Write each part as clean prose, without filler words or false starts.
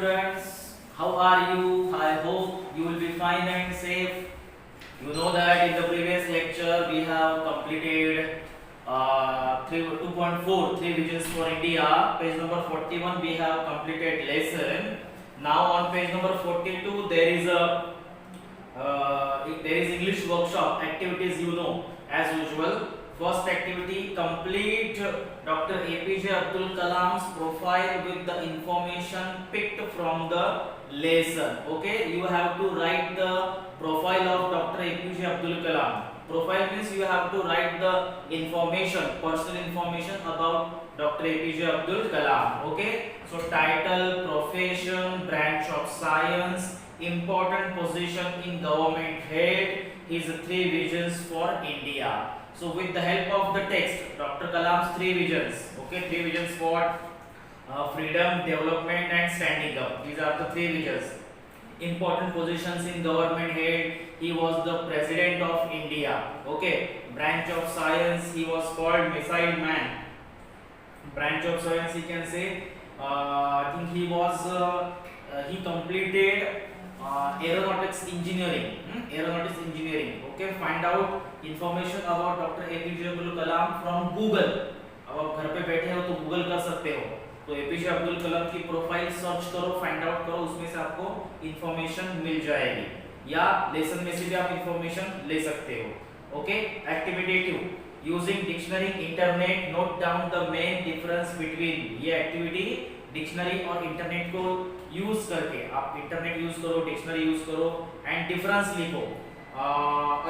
students, how are you? I hope you will be fine and safe. You know that in the previous lecture we have completed 2.4 three visions for India. Page number 41 we have completed lesson. Now on page number 42 there is English workshop activities, you know, as usual. First activity, complete Dr. APJ Abdul Kalam's profile with the information picked from the lesson. Okay, you have to write the profile of Dr. APJ Abdul Kalam. Profile means you have to write the information, personal information about Dr. APJ Abdul Kalam. Okay, so title, profession, branch of science, important position in government head, his three visions for India. So with the help of the text, Dr. Kalam's three visions, okay, three visions for freedom, development and standing up. These are the three visions. Important positions in government head, he was the president of India. Okay, branch of science, he was called missile man. Branch of science, he can say, I think he completed aeronautics engineering. Okay, find out information about Dr. APJ Abdul Kalam from Google. अब आप घर पे बैठे हो तो Google कर सकते हो, तो एपीजे अब्दुल कलाम की प्रोफाइल सर्च करो, फाइंड आउट करो, उसमें से आपको इंफॉर्मेशन मिल जाएगी, या लेसन में से भी आप इंफॉर्मेशन ले सकते हो. Okay, activity 2, using dictionary internet note down the main difference between. ये एक्टिविटी डिक्शनरी और इंटरनेट को यूज करके, आप इंटरनेट यूज करो, डिक्शनरी यूज करो एंड डिफरेंस लिखो. A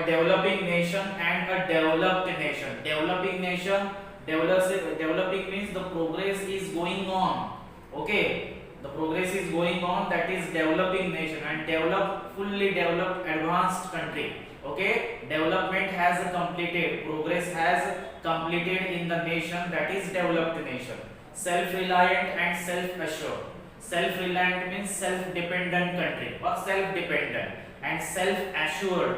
developing nation and a developed nation. Developing means the progress is going on. Okay, the progress is going on, that is developing nation. And developed, fully developed, advanced country. Okay, development has completed, progress has completed in the nation, that is developed nation. Self-reliant and self-assured. Self-reliant means self-dependent country or self-dependent, and self-assured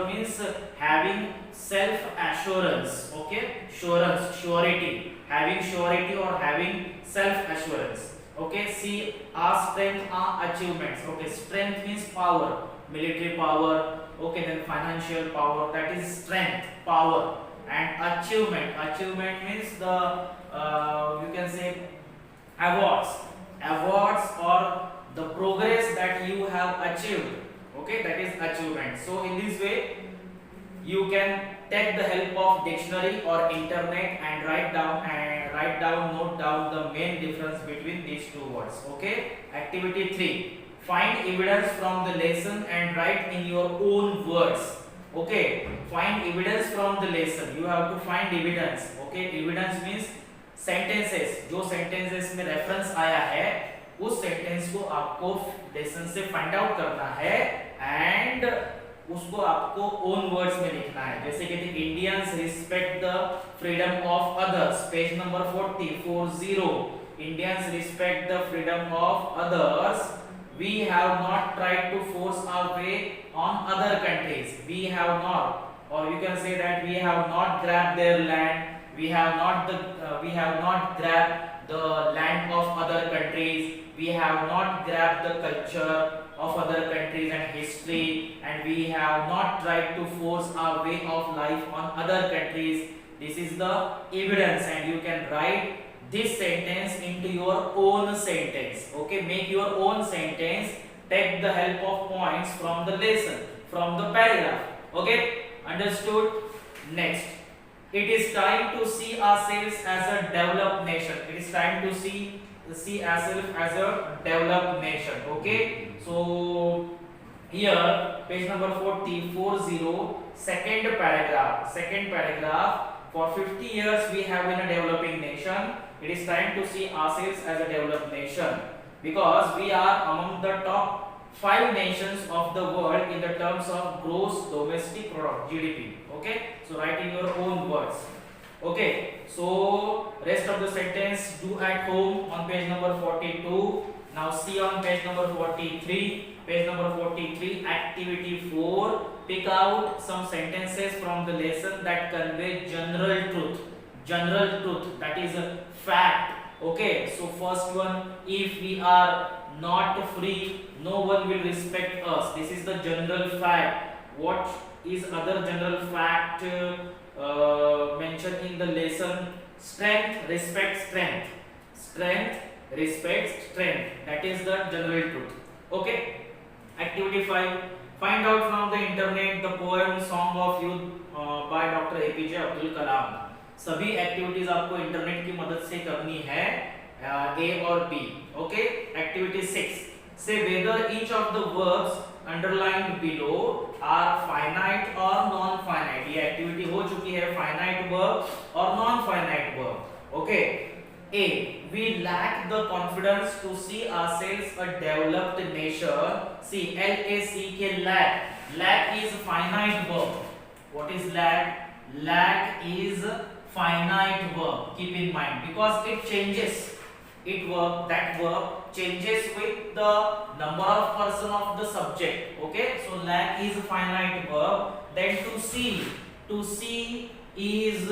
means having self-assurance. Okay, surety, having surety or having self-assurance. Okay, see, our strength, our achievements. Okay, strength means power, military power. Okay, then financial power, that is strength, power. And achievement means the you can say awards or the progress that you have achieved. Okay, that is achievement. So in this way you can take the help of dictionary or internet and write down, note down the main difference between these two words. Okay, activity 3, find evidence from the lesson and write in your own words. Okay, find evidence from the lesson, you have to find evidence. Okay, evidence means sentences, जो sentences में reference आया है उस sentence को आपको lesson से find out करना है एंड उसको आपको ओन वर्ड्स में लिखना है. जैसे कि Indians respect the freedom of others, page number 40. Indians respect the freedom of others. We have not tried to force our way on other countries. We have not, or you can say that we have not grabbed their land. We have not grabbed the land of other countries. We have not grabbed the culture of other countries and history, and we have not tried to force our way of life on other countries. This is the evidence, and you can write this sentence into your own sentence. Okay, make your own sentence, take the help of points from the lesson, from the paragraph. Okay, understood? Next, it is time to see ourselves as a developed nation. It is time to see ourselves as a developed nation. Okay, so here page number 40, second paragraph. For 50 years we have been a developing nation. It is time to see ourselves as a developed nation because we are among the top 5 nations of the world in the terms of gross domestic product, GDP. Okay, so write in your own words. Okay, so rest of the sentence do at home on page number 42. Now see on page number 43. Page number 43, activity 4, pick out some sentences from the lesson that convey general truth, that is a fact Okay, so first one, if we are not free, no one will respect us. This is the general fact. What is other general fact mentioned in the lesson? Strength respects strength. Strength respects strength. That is the general truth. Okay. Activity 5. Find out from the internet the poem Song of Youth by Dr. APJ Abdul Kalam. सभी activities आपको internet की मदद से करनी है, ए और B. Okay. Activity 6. Say whether each of the verbs underlined below are finite और non finite. ये एक्टिविटी हो चुकी है, फाइनाइट वर्ब और non finite verb. Okay. A. We lack the confidence to see ourselves a developed nation. See, L-A-C-K, lack. Lack is finite verb. What is lack? Lack is finite verb. Keep in mind, because it changes. That verb changes with the number of person of the subject. Okay, so lack is finite verb. Then to see is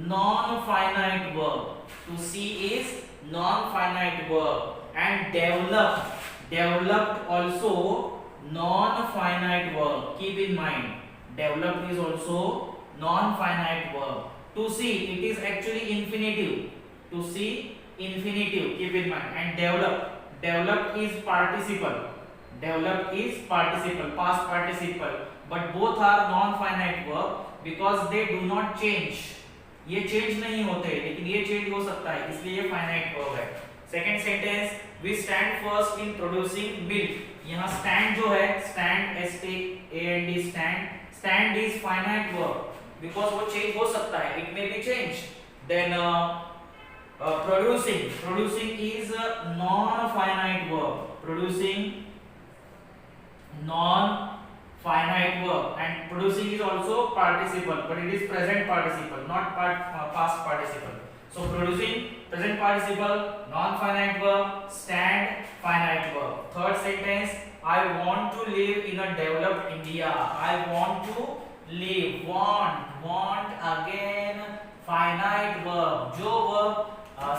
non-finite verb. To see is non-finite verb. And developed also non-finite verb. Keep in mind, developed is also non-finite verb. To see, it is actually infinitive. To see, infinitive. Keep in mind. And developed is participle. Developed is participle, past participle. But both are non-finite verb because they do not change. ये change नहीं होते, लेकिन ये change हो सकता है, इसलिए ये फाइनाइट वर्ब है. Second sentence, we stand first in producing milk. यहाँ स्टैंड जो है, stand STAND, stand is finite verb because वो चेंज हो सकता है, it may be change. Then producing is non finite verb. Producing non finite verb, and producing is also participle, but it is present participle, not past participle. So producing, present participle, non finite verb. Stand, finite verb. Third sentence, I want to live in a developed India. I want to live. Want again finite verb. जो verb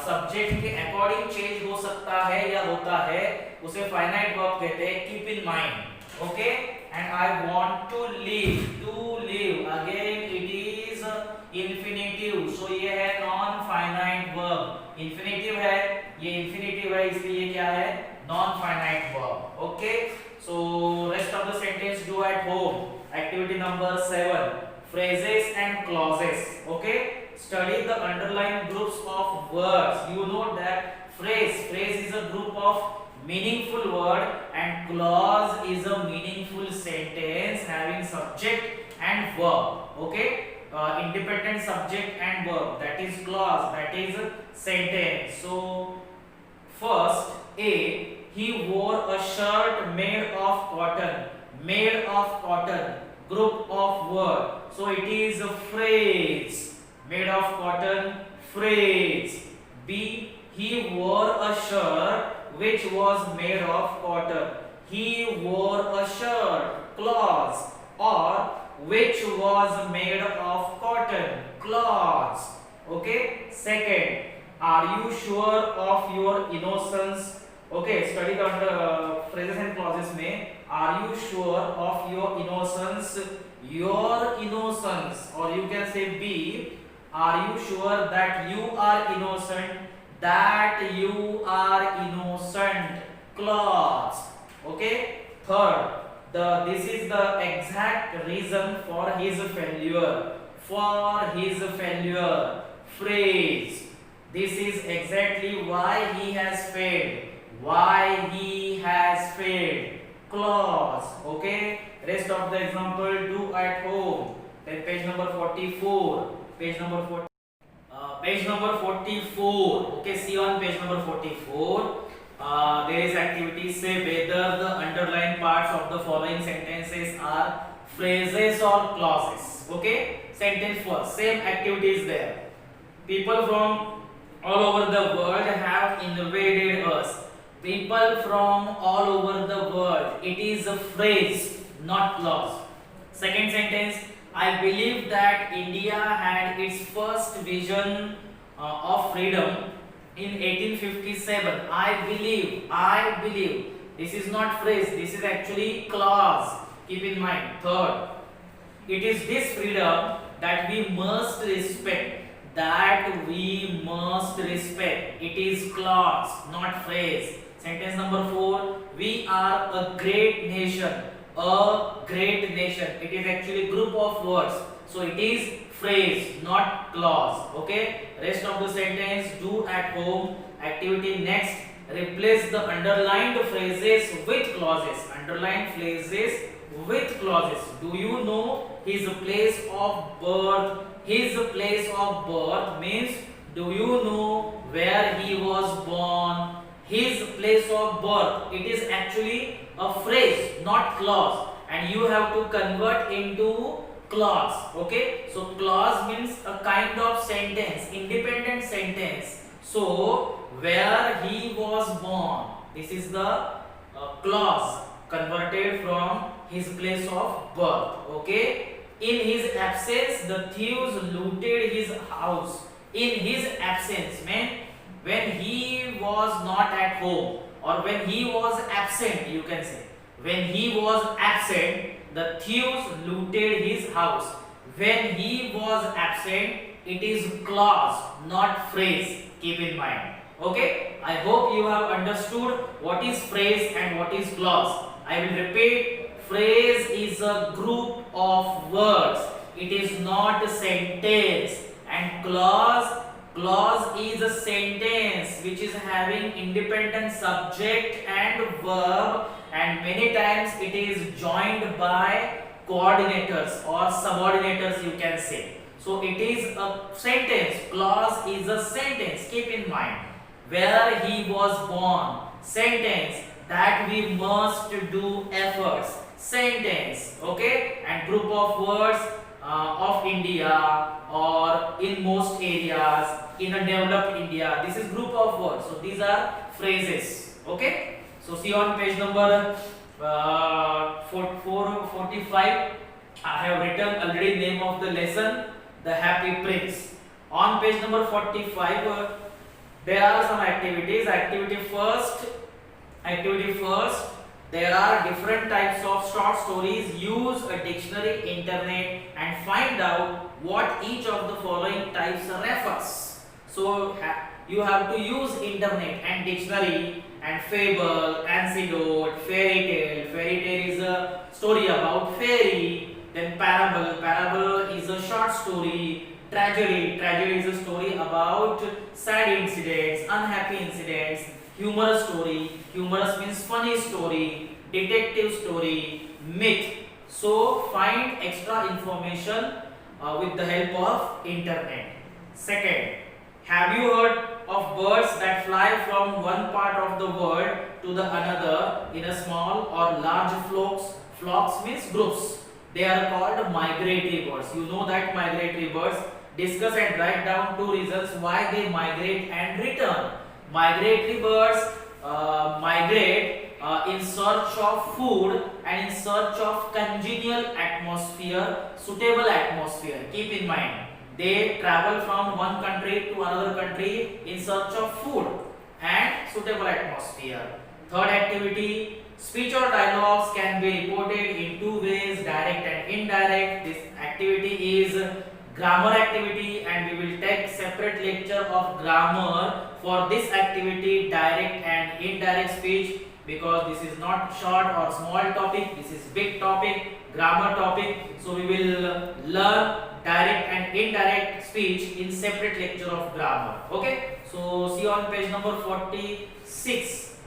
subject के according change हो सकता है या होता है, उसे finite verb कहते हैं. Keep in mind. Okay, and I want to live again, it is infinitive, so ये है non finite verb. infinitive है, ये infinitive है, इसलिए ये क्या है, non finite verb. Okay, so rest of the sentence do at home. Activity number 7, phrases and clauses. Okay, study the underlined groups of words. You know that phrase is a group of meaningful word, and clause is a meaningful sentence having subject and verb. Okay, independent subject and verb, that is clause, that is sentence. So first, A, he wore a shirt made of cotton, group of word, so it is a phrase. Made of cotton, phrase. B, he wore a shirt which was made of cotton. He wore a shirt, clause, or which was made of cotton, clause. Okay. Second, are you sure of your innocence? Okay, study the phrases and clauses में, are you sure of your innocence? Your innocence, or you can say B, are you sure that you are innocent? That you are innocent, clause. Okay. Third, this is the exact reason for his failure. Phrase. This is exactly why he has failed. Clause. Okay, rest of the example do at home. Then page number 44. Page number 44. Okay, see on page number 44. There is activity. Say whether the underlined parts of the following sentences are phrases or clauses. Okay, sentence first. Same activity is there. People from all over the world have invaded us. People from all over the world. It is a phrase, not clause. Second sentence. I believe that India had its first vision of freedom in 1857. I believe. This is not phrase, this is actually clause. Keep in mind. Third, it is this freedom that we must respect. That we must respect. It is clause, not phrase. Sentence number 4. We are a great nation. A great nation. It is actually group of words. So it is phrase, not clause. Okay. Rest of the sentence. Do at home. Activity next. Replace the underlined phrases with clauses. Underlined phrases with clauses. Do you know his place of birth? His place of birth means, do you know where he was born? His place of birth. It is actually a phrase, not clause, and you have to convert into clause. Okay, so clause means a kind of sentence, independent sentence. So where he was born, this is the clause converted from his place of birth. Okay. In his absence, the thieves looted his house. In his absence meant when he was not at home, or when he was absent, you can say. When he was absent, the thieves looted his house. When he was absent, it is clause, not phrase. Keep in mind. Okay? I hope you have understood what is phrase and what is clause. I will repeat. Phrase is a group of words. It is not a sentence. And clause is a sentence which is having independent subject and verb, and many times it is joined by coordinators or subordinators, you can say. So it is a sentence. Clause is a sentence. Keep in mind. Where he was born. Sentence. That we must do efforts. Sentence. Okay, and group of words of India, or in most areas, in a developed India. This is group of words. So these are phrases. Okay, so see on page number 445. I have written already name of the lesson, The Happy Prince. On page number 45, there are some activities. Activity first, there are different types of short stories. Use a dictionary, internet, and find out what each of the following types refers. So you have to use internet and dictionary, and fable, anecdote, fairy tale. Fairy tale is a story about fairy. Then parable. Parable is a short story. Tragedy. Tragedy is a story about sad incidents, unhappy incidents. Humorous story. Humorous means funny story. Detective story. Myth. So find extra information with the help of internet. Second, have you heard of birds that fly from one part of the world to the another in a small or large flocks? Flocks means groups. They are called migratory birds. You know that migratory birds. Discuss and write down 2 reasons why they migrate and return. Migratory birds migrate in search of food and in search of congenial atmosphere, suitable atmosphere. Keep in mind, they travel from one country to another country in search of food and suitable atmosphere. Third activity, speech or dialogues can be reported in 2 ways, direct and indirect. This activity is grammar activity, and we will take separate lecture of grammar for this activity, direct and indirect speech, because this is not short or small topic, this is big topic, grammar topic. So we will learn direct and indirect speech in separate lecture of grammar. Okay, so see on page number 46.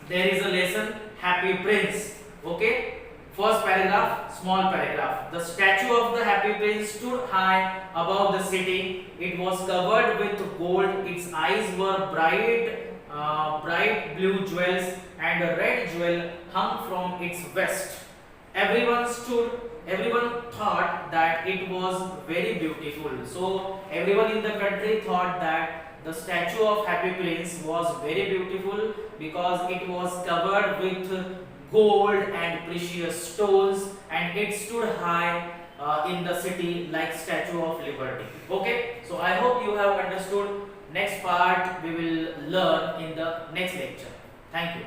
There is a lesson, Happy Prince. Okay, first paragraph, small paragraph. The statue of the Happy Prince stood high above the city. It was covered with gold. Its eyes were bright blue jewels, and a red jewel hung from its vest. Everyone thought that it was very beautiful. So everyone in the country thought that the statue of Happy Prince was very beautiful because it was covered with gold and precious stones, and it stood high in the city like Statue of Liberty. Okay, so I hope you have understood. Next part we will learn in the next lecture. Thank you.